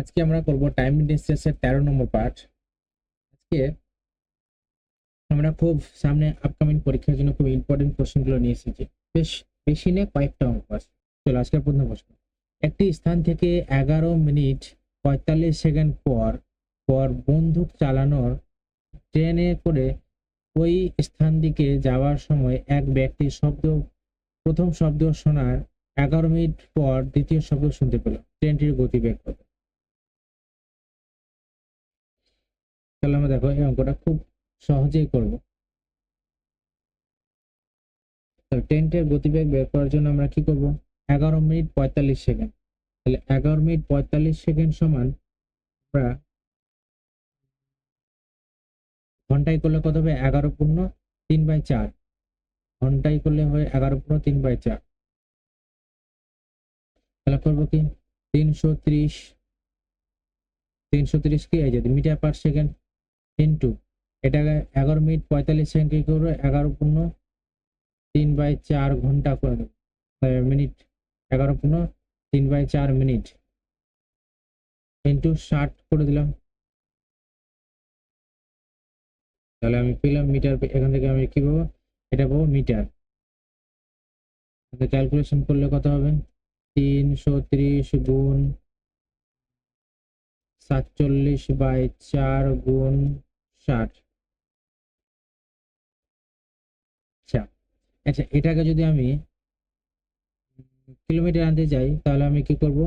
আজকে আমরা করব টাইম ডিস্টেন্সের 13 নম্বর পার্ট। আজকে আমরা খুব সামনে আপকামিং পরীক্ষার জন্য খুব ইম্পর্টেন্ট কোশ্চেনগুলো নিয়ে এসেছি। বেশ বেশি নিয়ে কয়েকটা অঙ্ক আছে। চলো আজকের প্রথম প্রশ্ন। একটি স্থান থেকে 11 মিনিট 45 সেকেন্ড পর পর বন্দুক চালানোর ট্রেনে করে ওই স্থান দিকে যাওয়ার সময় এক ব্যক্তি প্রথম শব্দ শোনার 11 মিনিট পর দ্বিতীয় শব্দ শুনতে পেল। ট্রেনটির গতিবেগ কত? তাহলে আমরা দেখো এই অঙ্কটা খুব সহজেই করব। ট্রেনটির গতিবেগ বের করার জন্য আমরা কি করব? 11 মিনিট 45 সেকেন্ড। তাহলে 11 মিনিট 45 সেকেন্ড সমান আমরা ঘন্টায় করলে কত হবে? 11 পূর্ণ 3/4। ঘন্টায় করলে হয় 11 পূর্ণ 3/4। তাহলে করবো কি 330 কি এই যে মিটার পার সেকেন্ড ইনটু এটাকে 11 মিনিট 45 সেকেন্ড কি করবো? 11 পূর্ণ 3/4 ঘন্টা করে দেবো। মিনিট 11 পূর্ণ 3/4 মিনিট ইন্টু 60 করে দিলাম। তাহলে আমি পেলাম মিটার। এখান থেকে আমি কি পাবো? এটা পাবো মিটার। ক্যালকুলেশন করলে কত হবে? 330 গুণ 47/4 গুণ 60। আচ্ছা আচ্ছা, এটাকে যদি আমি কিলোমিটার আনতে যাই তাহলে আমি কি করব?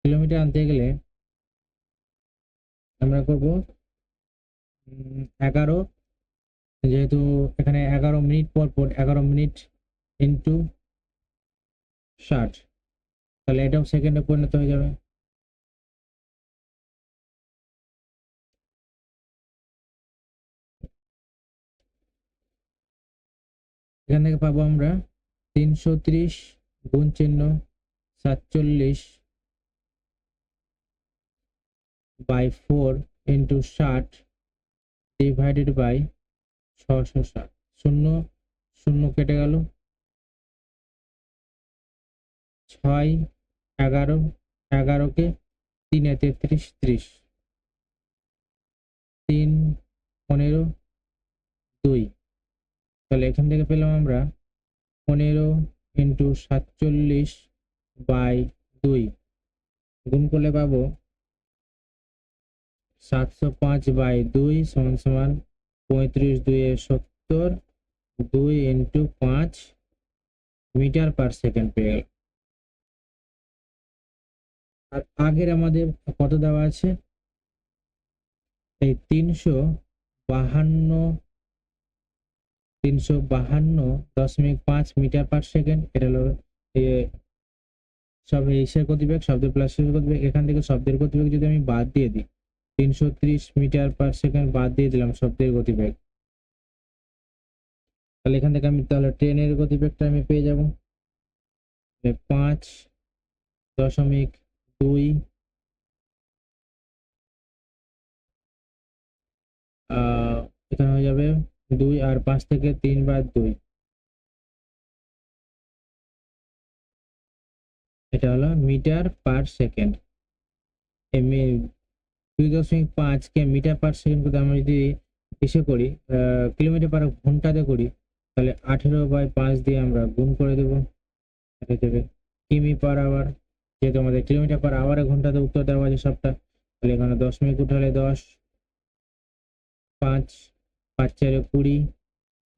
কিলোমিটার আনতে গেলে আমরা করব 11, যেহেতু এখানে 11 মিনিট পর পর 11 মিনিট ইন্টু 60, তাহলে এটাও সেকেন্ডে পরিণত হয়ে যাবে। এখান থেকে পাবো আমরা 330 গুণ চিহ্ন 47/4 ইন্টু 60 ডিভাইডেড বাই 660। শূন্য শূন্য কেটে গেল। 6 11, 11কে 3 এ 33, 30, 3 15 2। তাহলে এখান থেকে পেলাম আমরা 15 ইন্টু 47/2 গুণ করলে পাবো 705/2 সমান সমান 35 2 70, 2 ইন্টু 5 মিটার পার সেকেন্ড পেয়ে গেল। আর আগের আমাদের কত দেওয়া আছে? এই 352.5 মিটার পার সেকেন্ড। এটা হলো সব এসের গতিবেগ, শব্দের প্লাসের গতিবেগ। এখান থেকে শব্দের গতিবেগ যদি আমি বাদ দিয়ে দিই, 330 মিটার পার সেকেন্ড বাদ দিয়ে দিলাম শব্দের গতিবেগ, তাহলে এখান থেকে আমি তাহলে ট্রেনের গতিবেগটা আমি পেয়ে যাব 5.2। এখানে হয়ে যাবে 2 আর 5 থেকে 3/2। এটা হলো মিটার পার সেকেন্ড। 2.5 কে মিটার পার সেকেন্ড করতে আমরা যদি এসে করি কিলোমিটার পার ঘন্টাতে করি, তাহলে 18/5 দিয়ে আমরা গুণ করে দেবো। এটা দেবে কিমি পার আওয়ার। যেহেতু আমাদের কিলোমিটার পার আওয়ারে ঘন্টাতে উত্তর দেওয়া আছে সবটা, তাহলে এখানে 10 মিনিট উঠালে 10, 5 5 4 20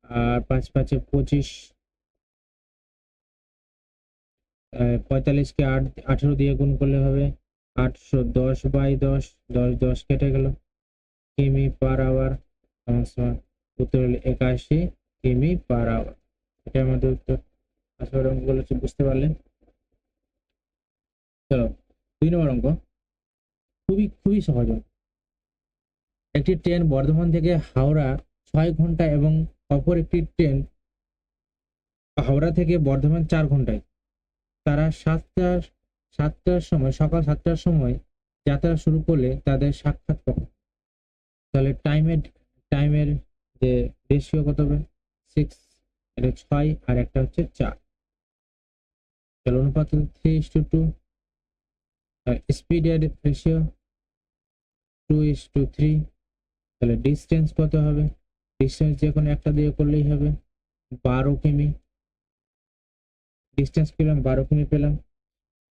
আর 5 5 25, 45কে 18 দিয়ে গুণ করলে হবে 810/10, 10 10 কেটে গেল। কিমি পার আওয়ার উত্তর হলো 81 কিমি পার আওয়ার। এটা আমাদের উত্তর। আশা করি অঙ্কগুলো বুঝতে পারলেন। চলো 2 নম্বর অঙ্ক, খুবই সহজ। একটি ট্রেন বর্ধমান থেকে হাওড়া 6 ঘন্টা এবং অপর একটি ট্রেন হাওড়া থেকে বর্ধমান 4 ঘন্টায়। তারা সকাল 7টার সময় যাত্রা শুরু করলে তাদের সাক্ষাৎ কখন? তাহলে টাইমের যে রেশিও কত হবে? 6, এটা 6 আর একটা হচ্ছে 4। তাহলে অনুপাত 3:2। স্পিডের রেশিও 2:3। তাহলে ডিস্টেন্স কত হবে? ডিস্টেন্স যে কোনো একটা দিয়ে করলেই হবে, 12 কিমি। ডিস্টেন্স পেলাম, 12 কিমি পেলাম।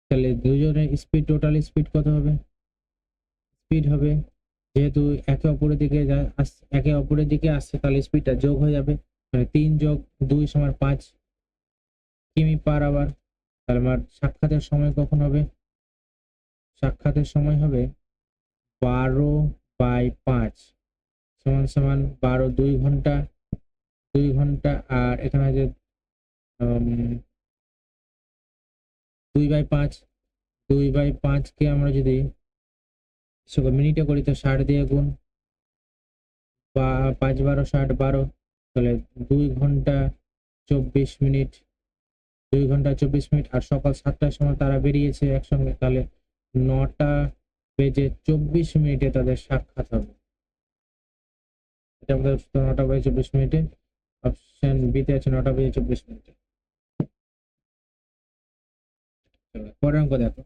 তাহলে দুজনের স্পিড, টোটাল স্পিড কত হবে? স্পিড হবে, যেহেতু একে অপরের দিকে আসছে, তাহলে স্পিডটা যোগ হয়ে যাবে, মানে 3+2 = 5 কিমি/আওয়ার। তাহলে আমার সাক্ষাতের সময় কখন হবে? সাক্ষাতের সময় হবে 12/5 সমান 12, 2 ঘন্টা, 2 ঘন্টা। আর এখানে যে 2/5, 2/5 কে আমরা যদি মিনিটে করি, তো 60 দিয়ে গুণ, বা 5 × 12 = 60, 12। তাহলে 2 ঘন্টা 24 মিনিট, 2 ঘন্টা 24 মিনিট। আর সকাল 7টার সময় তারা বেরিয়েছে একসঙ্গে, তাহলে 9:24 মিনিটে তাদের সাক্ষাৎ হবে। এটা আমাদের 9:24 মিনিটে, অপশন বিতে আছে 9:24 মিনিটে। পরের অঙ্ক দেখো,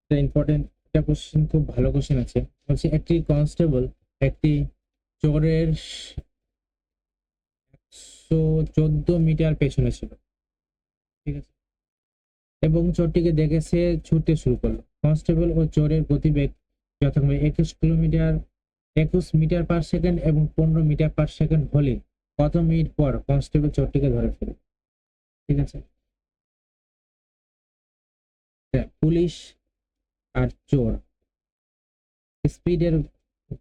এটা ইম্পর্টেন্ট, এটা কোশ্চেন, খুব ভালো কোশ্চেন আছে। বলছে একটি কনস্টেবল একটি চোরের 114 মিটার পেছনে ছিল, ঠিক আছে, এবং চোরটিকে দেখে সে ছুটতে শুরু করলো। কনস্টেবল ও চোরের গতিবেগ যথাক্রমে 21 মিটার/সেকেন্ড এবং 15 মিটার/সেকেন্ড হলে কত মিনিট পর কনস্টেবল চোরটিকে ধরে ফেলবে? ঠিক আছে, পুলিশ আর চোর স্পিডের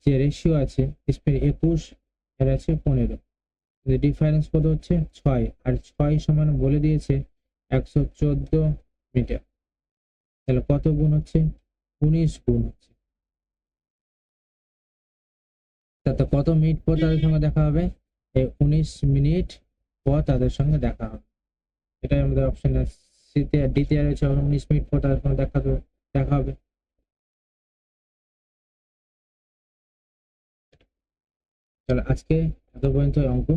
যে রেশিও আছে, স্পিড 21, এর আছে 15, ডিফারেন্স কত হচ্ছে 6, আর 6 সমান বলে দিয়েছে 114 মিটার। তাহলে কত গুণ হচ্ছে? 19 গুণ হচ্ছে। তাতে কত মিনিট পর তাদের সঙ্গে দেখা হবে? 19 মিনিট পর তাদের সঙ্গে দেখা হবে। এটাই আমাদের অপশন সিতে, ডিতে রয়েছে 19 মিনিট পর তাদের সঙ্গে দেখা হবে। তাহলে আজকে এত পর্যন্ত অঙ্ক।